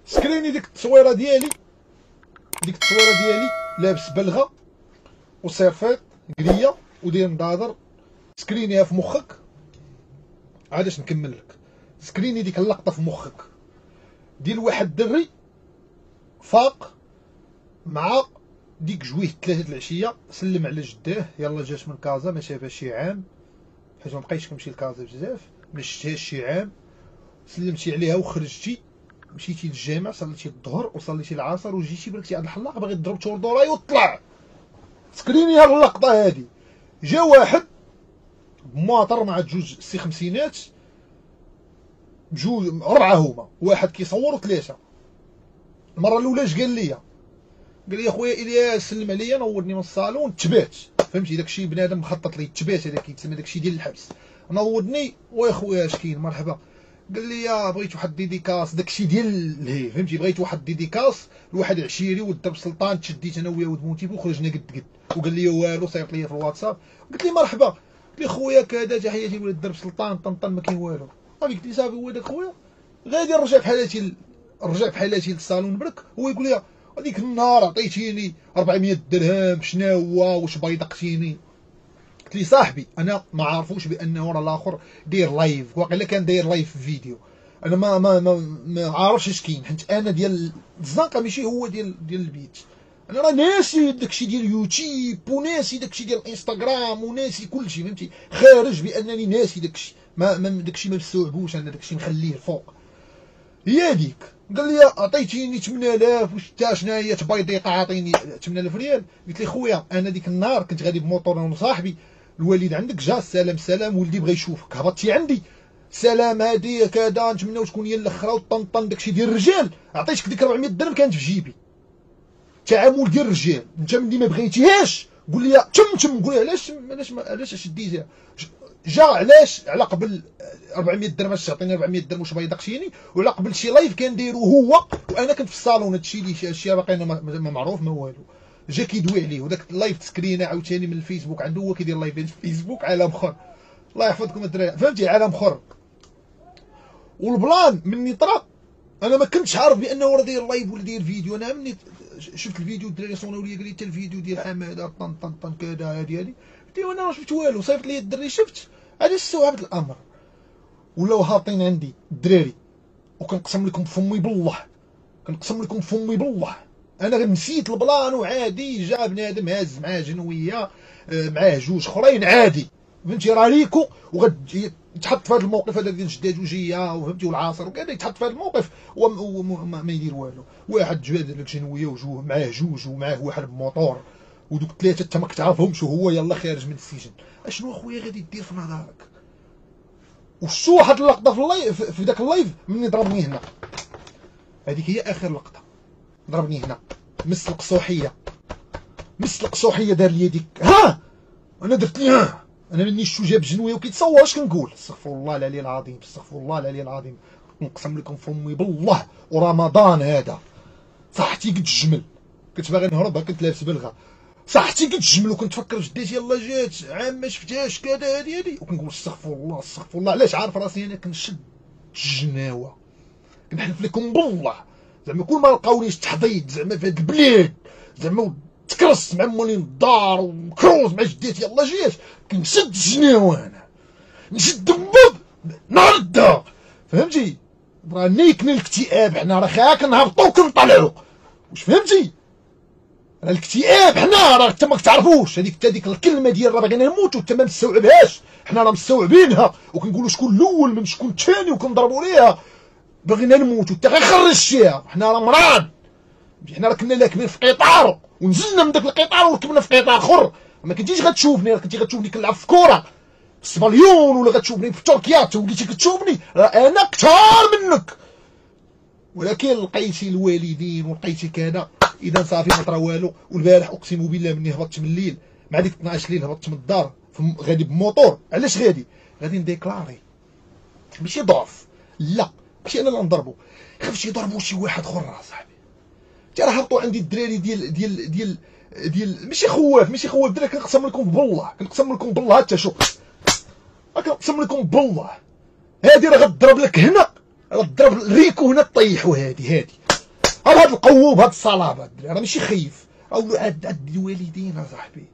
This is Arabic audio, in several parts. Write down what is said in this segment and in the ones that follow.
سكريني ديك التصويره ديالي، لابس بلغه وصيفيط قليه وداير نضاضر، سكرينيها في مخك. علاش نكمل لك؟ سكريني ديك اللقطه في مخك ديال واحد الدري فاق مع ديك جويه 3 العشيه، سلم على جداه، يلا جات من كازا ما شافاش شي عام، حيت ما بقيتش كنمشي لكازا بزاف، ما شفتهاش شي عام، سلمتي عليها وخرجتي، مشيتي للجامع، صليتي الظهر وصليتي العصر وجيتي بركتي عند الحلاق باغي تضرب توردوراي وطلع. سكريني هاد اللقطه هادي. جا واحد بمواطر مع جوج سي خمسينات، بجوج 4 هما، واحد كيصور وثلاثه. المره الاولى اش قال لي خويا الياس سلم عليا، نورني من الصالون، تبات، فهمتي داكشي بنادم مخطط ليه، تبات، هذا كيتسمى داكشي ديال الحبس. نوضني ويا خويا اش كاين مرحبا، قال لي بغيت واحد ديديكاس، داكشي ديال لهي، فهمتي، بغيت واحد ديديكاس لواحد عشيري والدرب سلطان، تشديت انا وياه ودمونتي وخرجنا قد وقال لي والو، صيفط لي في الواتساب، قلت لي مرحبا، قلت لي خويا كذا تحياتي ولد الدرب سلطان طنطن ما كاين والو. قلت لي صافي هو داك خويا غادي نرجع بحالاتي للصالون برك، هو يقول لي هذيك النهار عطيتيني 400 درهم شنو هو واش بيضقتيني. قلت لي صاحبي انا ما عارفوش بانه راه الاخر داير لايف، واقيلا كان داير لايف في فيديو، انا ما عارفش اش كاين، حيت انا ديال الزنقه ماشي هو ديال البيت، انا راه ناسي داكشي ديال يوتيوب وناسي داكشي ديال الانستغرام وناسي كلشي، فهمتي، خارج بانني ناسي داكشي، داكشي ما مستوعبوش انا، داكشي نخليه الفوق. هي هذيك قال لي عطيتيني 8000 وشتا شناهي هي تبيضيقه، عطيني 8000 ريال. قلت لي خويا انا ديك النهار كنت غادي بموطور انا وصاحبي، الوالد عندك جا، سلام ولدي بغى يشوفك، هبطتي عندي، سلام هادي كذا، نتمناو تكون هي الاخرى وطنطن داكشي ديال الرجال، عطيتك ديك 400 درهم كانت في جيبي، تعامل ديال الرجال، انت ملي ما بغيتيهاش قول لي تم، قول لي علاش شديتيها، جا علاش على قبل 400 درهم اش تعطيني 400 درهم واش بيضقتيني، وعلى قبل شي لايف كان دايرو هو وانا كنت في الصالون، هادشي اللي باقي انا ما معروف ما والو، جا كيدوي عليه، وداك اللايف تسكرينه عاوتاني من الفيسبوك عنده، هو كيدير لايف في الفيسبوك، عالم اخر، الله يحفظكم الدراري، فهمتي، عالم اخر. والبلان مني طرا انا ما كنتش عارف بانه راه داير لايف ولا داير فيديو، انا مني شفت الفيديو الدراري صونوا لي، قال لي حتى الفيديو ديال حماده طن كذا هادي قلت له انا ما شفت والو، صيفط لي الدري شفت، علاش استوعبت الامر، ولاو هابطين عندي الدراري، وكنقسم لكم فمي بالله، انا نسيت البلان وعادي، جا بنادم هاز معاه جنويه، معاه جوج اخرين عادي، فهمتي، راه ليكو وغادي يتحط في هذا الموقف هذا ديال جده جوجيه وفهمتي والعاصر وكذا، يتحط في هذا الموقف وما يدير والو، واحد جا دار لك جنويه وجوه معاه جوج ومعاه واحد بموطور، ودوك 3 انت ما كتعرفهمش، وهو يلا خارج من السجن، اشنو اخويا غادي دير في نظرك؟ وشو واحد اللقطه في اللايف، في ذاك اللايف مني ضربني هنا، هذيك هي اخر لقطه، ضربني هنا مسلق صوحيه دار لي ديك، ها انا درت لي، ها انا مني شو جاب جنويه وكيتصور، اش كنقول؟ استغفر الله العلي العظيم، نقسم لكم فمي بالله، ورمضان هذا صحتي قد الجمل، كنت باغي نهرب، كنت لابس بلغه، صحتي قد الجمل، وكنت فكر جدتي يلا جات عام ما شفتهاش كذا هادي، وكنقول استغفر الله، علاش عارف راسي انا كنشد الجناوه، كنحلف لكم بالله، زعما كل ما لقاونيش تحضيض زعما في هاد البلاد، زعما تكرس مع مولين الدار وكروز مع جدتي يلا جات، كنشد الجناوه، انا نشد نبض نعرضها، فهمتي، راه نيكنا الاكتئاب، حنا راه خا كنهبطو وكنطلعو، واش فهمتي، راه الاكتئاب حنا راه انت ما كتعرفوش، هذيك الكلمه ديال راه باغيين نموتو انت ما مستوعبهاش، حنا راه مستوعبينها وكنقولوا شكون الاول من شكون الثاني وكنضربوا ليها، باغيين نموتو انت غير خرجتيها، حنا راه مراد، حنا راه كنا لاكمين في قطار ونزلنا من داك القطار وركبنا في قطار اخر، ما كنتيش غتشوفني، راه كنتي غتشوفني كنلعب في كره في السباليون، ولا غتشوفني في تركيا وليتي كتشوفني، راه انا كثار منك، ولكن لقيتي الوالدين ولقيتي كذا، اذا صافي ما طرا والو. والبارح اقسم بالله مني هبطت من الليل مع ديك 12 الليل، هبطت من الدار غادي بموطور، علاش غادي نديكلاري، ماشي ضعف، لا ماشي انا اللي نضربو، خفت يضربو شي واحد اخر صاحبي، حتى راه هبطوا عندي الدراري ديال ماشي خواف الدراري، كنقسم لكم بالله حتى شوف، كنقسم لكم بالله، هادي راه غضرب لك هنا، غضرب ريكو هنا طيحو، هادي هاد القوه بهاد الصلابه الدراري راه ماشي خايف، راه ولاو عاد الوالدين اصاحبي،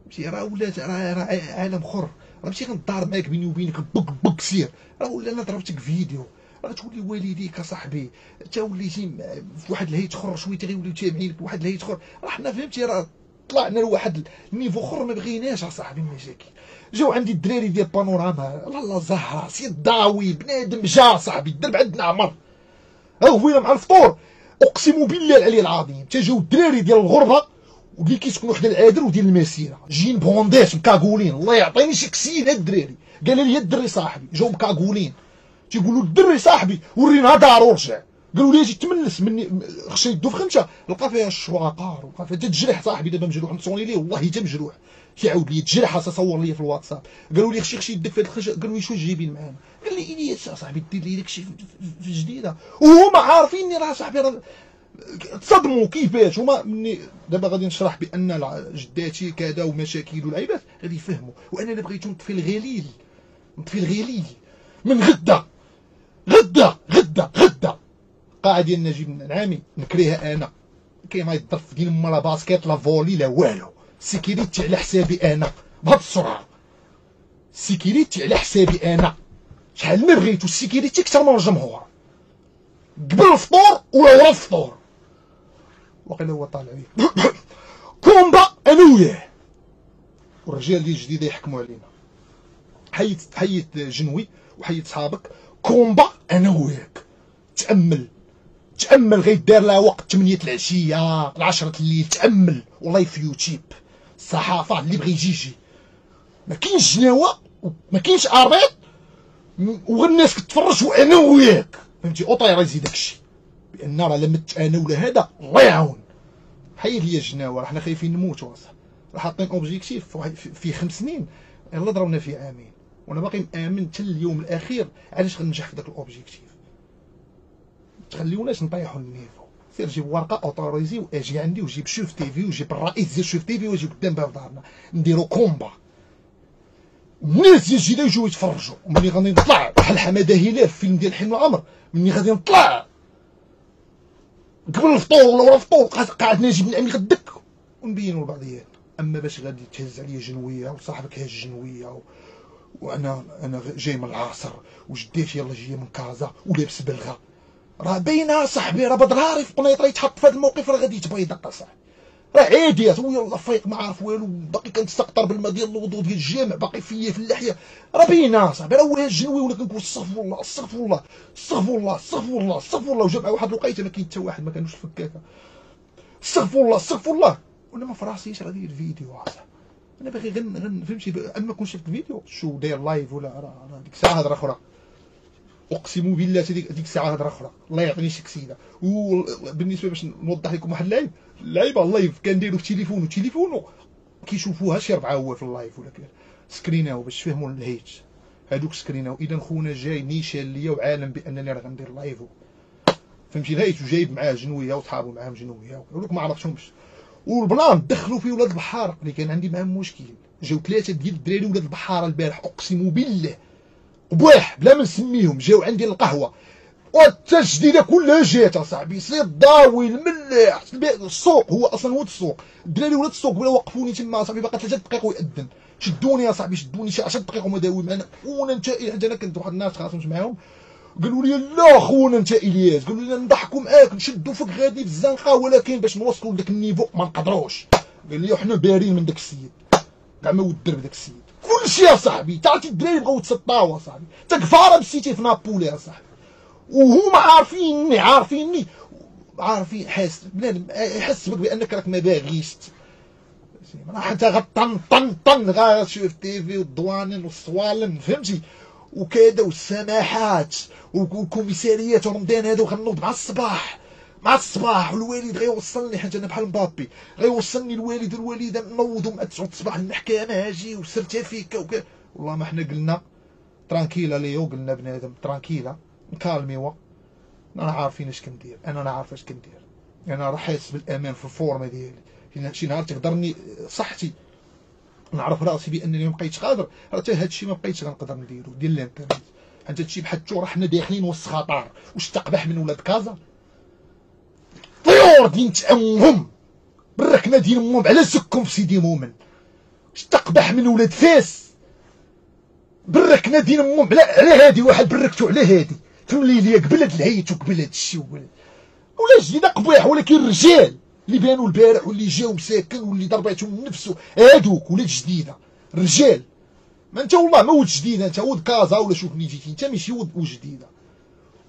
ماشي راه ولات راه عالم اخر، راه ماشي غندار معاك بيني وبينك بك بك سير، راه ولا انا ضربتك فيديو راه تولي والديك اصاحبي تا وليتي في واحد الهيت اخر شويه تيوليو تابعينك بواحد الهيت اخر، راه حنا فهمتي راه طلعنا لواحد النيفو اخر ما بغيناش اصاحبي المشاكل. جاو عندي الدراري ديال بانوراما لالا زهره سيد داوي بنادم جا صاحبي الدرب عندنا عمر، ها هو مع الفطور اقسم بالله العلي العظيم تا جاو الدراري ديال الغربه واللي كيسكنوا حدا العادل وديال المسيره جايين بونديش مكاغولين، الله يعطيني شي كسيد هاد الدراري، قال لي الدري صاحبي جاو مكاغولين تيقولوا الدري صاحبي ورينا دار ورجع، قالوا لي اجي تملس مني خشى يدو في خمسه لقى فيها الشواقار ولقى فيها تجرح صاحبي دابا مجروح نصوني ليه والله حتى مجروح كيعاود لي تجرح صور لي في الواتساب، قالوا لي خشي يدك في هاد الخشب، قالوا لي شو جايبين معانا، قال لي الياس صاحبي دير لي داكشي في جديده وهما عارفيني راه صاحبي راه تصدموا كيفاش هما مني دابا غادي نشرح بان جداتي كذا ومشاكل والعيبات غادي يفهموا، وانا اللي بغيت نطفي الغليل من غدا قاعه ديال نجيب نعامي نكريها انا، كاين ما يضرب في دين لا باسكيت لا فولي لا والو، سيكيريتي على حسابي انا بهاد السرعه، سيكيريتي على حسابي انا، شحال ما بغيتو السيكيريتي اكثر من الجمهور، قبل الفطور ولا ورا الفطور، وقيلا هو طالع عليك كومبا انا وياه والرجال ديال الجديده يحكموا علينا، حيت جنوي وحيت صحابك كومبا انا وياك، تامل غيدار لها وقت 8 العشيه 10 الليل، تامل والله في يوتيوب الصحافه اللي بغى يجي ما كاينش جناوه ما كاينش اربيط وغير الناس كتفرج وانا وياك فهمتي اوطيريزي داكشي، بان راه لمت انا ولا هذا الله يعاون حيد لي الجناوه، حنا خايفين نموتوا راه حاطين اوبجيكتيف في 5 سنين يلا ضربنا في عامين، وانا باقي مامن حتى اليوم الاخير علاش غنجح في داك الاوبجيكتيف، تخليوناش نطيحوا النيفو، سير جيب ورقه اوتوريزي واجي عندي وجيب شوف تيفي وجيب الرئيس ديال شوف تيفي واجي قدام باب دارنا نديرو كومبا، الناس ديال الجيده يجيو يتفرجوا، وملي غادي نطلع بحال حماده هلال في الفيلم ديال حلم العمر، ملي غادي نطلع قبل الفطور ولا ورا الفطور قاعد نجيب نعمي غدك ونبينوا لبعضياتنا، اما باش غادي تهز عليا جنويه وصاحبك هاز جنويه وانا جاي من العاصر وجديتي يلا جايه من كازا ولابس بلغه، راه باينه صاحبي راه بدراري في قنيطره يتحط في هذا الموقف راه غادي يتبيض اصاحبي، راه عادي هو يلاه فايق ما عارف والو باقي كنستقطر بالماء ديال الوضوء ديال الجامع باقي فيا في اللحيه، راه باينه صاحبي راه هو الجنوي ولا كنقول استغفر الله استغفر الله استغفر الله استغفر الله استغفر الله، وجا مع واحد الوقيته ما كاين حتى واحد ما كانوش فكاكه استغفر الله استغفر الله، وانا ما فراسيش راه داير فيديو اصاحبي، انا باغي فهمتي اما كون شفت فيديو شو داير لايف ولا راه ديك الساعه هضره اخرى، اقسم بالله ديك الساعه هضره اخرى الله يعطيني شي كسيده، وبالنسبه باش نوضح لكم واحد اللعيبه اللايف كنديرو في تليفونو كيشوفوها شي 4 هو في اللايف ولا سكريناو باش تفهموا الهيت هادوك سكريناو، اذا خونا جاي نيشان ليا وعالم بانني راه غندير لايف فهمتي الهيت وجايب معاه جنويه وصحابو معاهم جنويه ولوك ما عرفتهمش، والبلان دخلوا فيه ولاد البحاره اللي كان عندي معاهم مشكل، جاو 3 ديال الدراري ولاد البحاره البارح اقسم بالله قباح بلا ما نسميهم جاو عندي القهوه والتجديده كلها جات اصاحبي سيد داوي الملاح السوق هو اصلا هو السوق، الدراري ولاد السوق ولا وقفوني تما اصاحبي باقي 3 دقائق ويأذن، شدوني اصاحبي شدوني شي 10 دقائق وما داوي معنا، وانا انت حيت انا كنت واحد الناس خلاص معاهم قالوا لي لا خونا انت الياس، قالوا لي نضحكوا معاك نشدوا فيك غادي في الزنقه، ولكن باش نوصلوا لذاك النيفو ما نقدروش، قال لي حنا بارين من داك السيد كاع ما ود درب داك السيد كلشي يا صاحبي، تعرفتي الدراري بغاو يتسطاو اصاحبي، تا كفاره مسيتي في نابولي يا صاحبي، وهما عارفيني عارفين حاس بنادم يحس بك بانك راك ما باغيش راح انت غطن غا تشوف تيفي والضوانن والصوالن فهمتي وكذا والسماحات والكوميساريات ورمضان هادو غنوض مع الصباح والوالد غيوصلني حيت انا بحال مبابي غيوصلني الوالده نوضوا مع 9 الصباح المحكمه هاجي وسيرتيفيكا وكذا، والله ما حنا قلنا ترانكيلا ليو قلنا بنادم ترانكيلا نكالميوا انا عارفين اش كندير، انا عارف اش كندير، انا راه حاسس بالامان في الفورمه ديالي، شي نهار تقدرني صحتي نعرف راسي بانني ما بقيتش قادر، راه حتى هادشي ما بقيتش غنقدر نديرو ديال الانترنت، حيت هادشي بحال الثوره حنا داخلين وسط خطر، واش تقبح من ولاد كازا طيور دين تأمهم بالركنه ديال امهم على سكم في سيدي مومن، تقبح من ولاد فاس بالركنه ديال امهم على هادي، واحد بركتو على هادي تملي ليا قبل هاد العيط وقبل هاد الشيء ولا جديده قبيح. ولكن الرجال اللي بانوا البارح واللي جاو ساكن واللي ضرباتهم نفسه هادوك ولاد جديده الرجال. ما انت والله ما ولد جديده، انت ولد كازا ولا شوف منين جيتي انت، ماشي ولد جديده.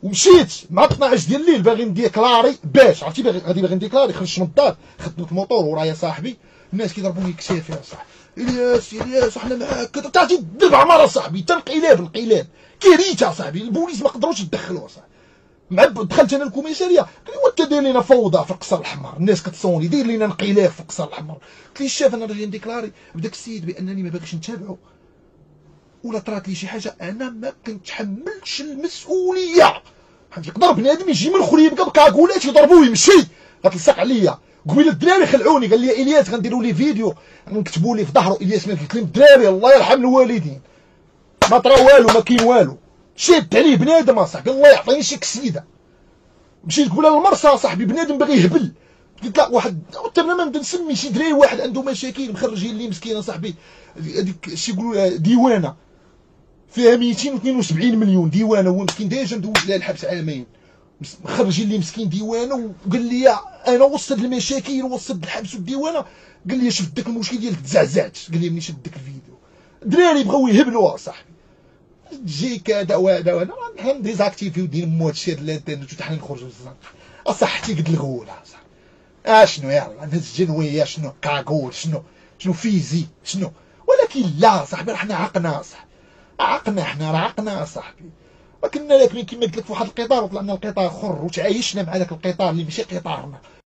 ومشيت مع 12 ديال الليل باغي نديكلاري باش عرفتي غادي باغي نديكلاري، خرجت من الدار خدمت الموطور ورايا صاحبي، الناس كيضربوني كتافي صاحبي، الياس احنا معاك كذا، تعطي الضرب عماره صاحبي، حتى القلاب كريته صاحبي، البوليس ما قدروش يتدخلوا صاحبي. مع دخلت انا الكوميساريه قال لي وانت داير لينا فوضى في القصر الاحمر، الناس كتصوني داير لينا انقلاب في القصر الاحمر. قلت لي الشاف انا راجل نديكلاري بداك السيد بانني ما باغيش نتابعه ولا طرات لي شي حاجه انا ما كنتحملش المسؤوليه. يقدر بنادم يجي من خريبكه بكاكولات يضربوه يمشي غتلصق عليا. قبيله الدراري خلعوني قال لي الياس غنديروا لي فيديو نكتبوا لي في ظهره الياس مالك. قلت لهم الدراري الله يرحم الوالدين ما طرا والو ما كاين والو، شاد عليه بنادم اصاحبي الله يعطيني شي كسيده. مشيت قبيله للمرسى صاحبي بنادم باغي يهبل، قلت لا واحد حتى انا ما نبدا نسمي شي دراري واحد عنده مشاكل مخرجين لي مسكينه صاحبي هذيك شي يقولوا ديوانه فيها 272 مليون ديوانه، هو مسكين ديجا ندوز لها الحبس عامين، مخرجين لي مسكين ديوانه. وقال لي انا وسط المشاكل وسط الحبس والديوانه قال لي شفت داك المشكل ديالك تزعزعت، قال لي ملي شفت داك الفيديو الدراري بغاو يهبلوا صاحبي تجي كذا وهذا وانا نديزاكتيفي ودير مو هادشي هاد الانترنت وحنا نخرجوا اصاحتي قد الغوله صاحبي. شنو يلاه نهز جنويه شنو كاكول شنو فيزي شنو، ولكن لا صاحبي حنا عقنا صاحبي، عقنا حنا راه عقنا صاحبي. وكنا راكبين كما قلت لك في واحد القطار وطلعنا القطار اخر وتعايشنا مع داك القطار اللي ماشي قطارنا،